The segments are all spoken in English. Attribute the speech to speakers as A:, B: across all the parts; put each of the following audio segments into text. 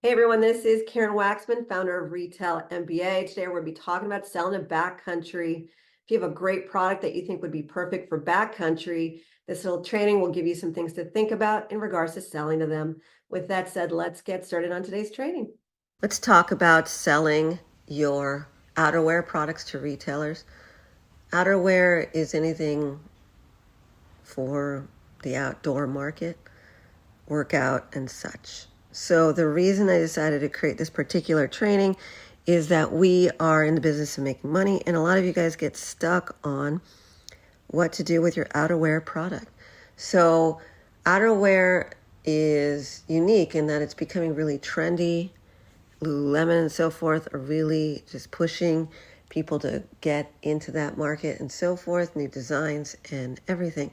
A: Hey everyone, this is Karen Waksman, founder of Retail MBA. Today we're going to be talking about selling a backcountry. If you have a great product that you think would be perfect for backcountry, this little training will give you some things to think about in regards to selling to them. With that said, let's get started on today's training. Let's talk about selling your outerwear products to retailers. Outerwear is anything for the outdoor market, workout and such. So the reason I decided to create this particular training is that we are in the business of making money, and a lot of you guys get stuck on what to do with your outerwear product. So outerwear is unique in that it's becoming really trendy. Lululemon and so forth are really just pushing people to get into that market and so forth, new designs and everything.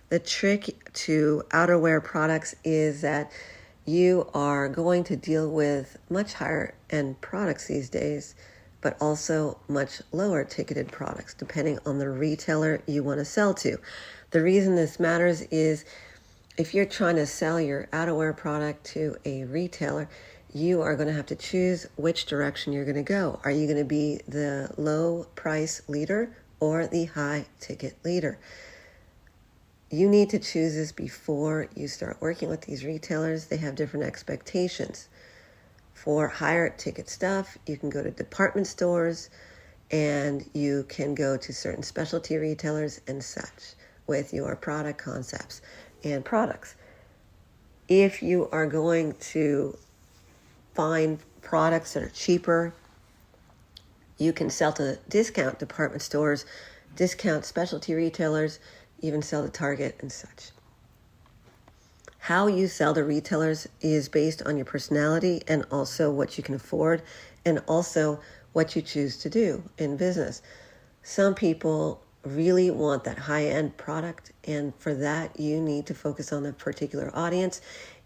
A: The trick to outerwear products is that you are going to deal with much higher end products these days, but also much lower ticketed products, depending on the retailer you want to sell to. The reason this matters is if you're trying to sell your outerwear product to a retailer, you are going to have to choose which direction you're going to go. Are you going to be the low price leader or the high ticket leader? You need to choose this before you start working with these retailers. They have different expectations. For higher ticket stuff, you can go to department stores and you can go to certain specialty retailers and such with your product concepts and products. If you are going to find products that are cheaper, you can sell to discount department stores, discount specialty retailers, even sell to Target and such. How you sell to retailers is based on your personality and also what you can afford and also what you choose to do in business. Some people really want that high-end product, and for that you need to focus on the particular audience,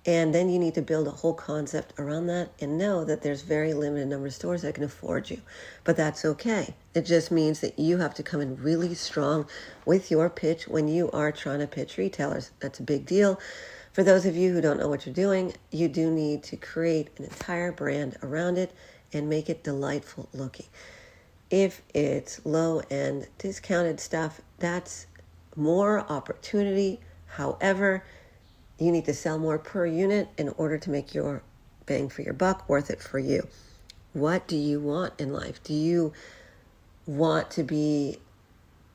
A: and then you need to build a whole concept around that and know that there's very limited number of stores that can afford you. But that's okay. It just means that you have to come in really strong with your pitch when you are trying to pitch retailers. That's a big deal. For those of you who don't know what you're doing, you do need to create an entire brand around it and make it delightful looking. If it's low-end discounted stuff, that's more opportunity. However, you need to sell more per unit in order to make your bang for your buck worth it for you. What do you want in life? Do you want to be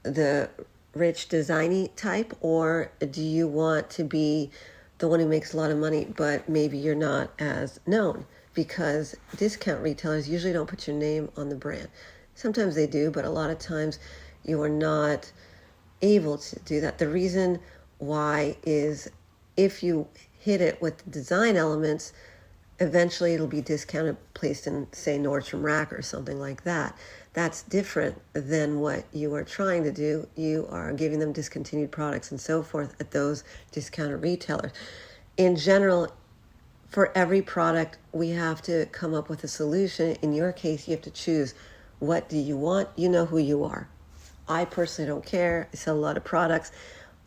A: the rich designy type, or do you want to be the one who makes a lot of money, but maybe you're not as known? Because discount retailers usually don't put your name on the brand. Sometimes they do, but a lot of times you are not able to do that. The reason why is if you hit it with the design elements, eventually it'll be discounted, placed in, say, Nordstrom Rack or something like that. That's different than what you are trying to do. You are giving them discontinued products and so forth at those discounted retailers. In general, for every product, we have to come up with a solution. In your case, you have to choose, what do you want? You know who you are. I personally don't care. I sell a lot of products.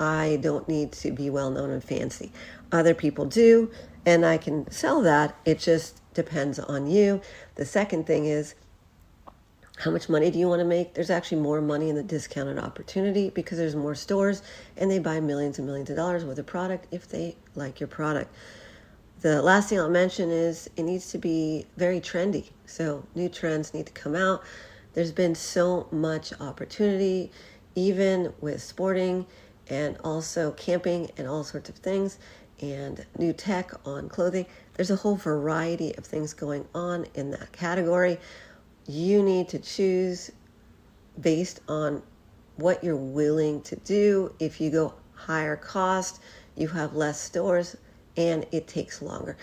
A: I don't need to be well known and fancy. Other people do, and I can sell that. It just depends on you. The second thing is, how much money do you want to make? There's actually more money in the discounted opportunity because there's more stores and they buy millions and millions of dollars worth of product if they like your product. The last thing I'll mention is it needs to be very trendy. So new trends need to come out. There's been so much opportunity, even with sporting and also camping and all sorts of things, and new tech on clothing. There's a whole variety of things going on in that category. You need to choose based on what you're willing to do. If you go higher cost, you have less stores and it takes longer.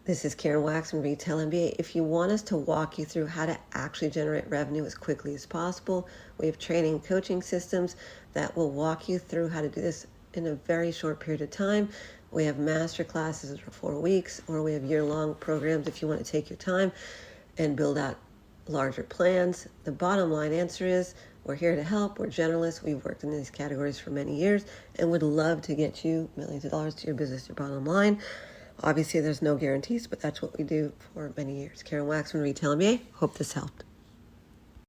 A: This is Karen Waksman, Retail MBA. If you want us to walk you through how to actually generate revenue as quickly as possible, we have training and coaching systems that will walk you through how to do this in a very short period of time. We have master classes for 4 weeks, or we have year-long programs if you want to take your time and build out larger plans. The bottom line answer is we're here to help. We're generalists. We've worked in these categories for many years and would love to get you millions of dollars to your business, your bottom line. Obviously, there's no guarantees, but that's what we do for many years. Karen Waksman, Retail MBA. Hope this helped.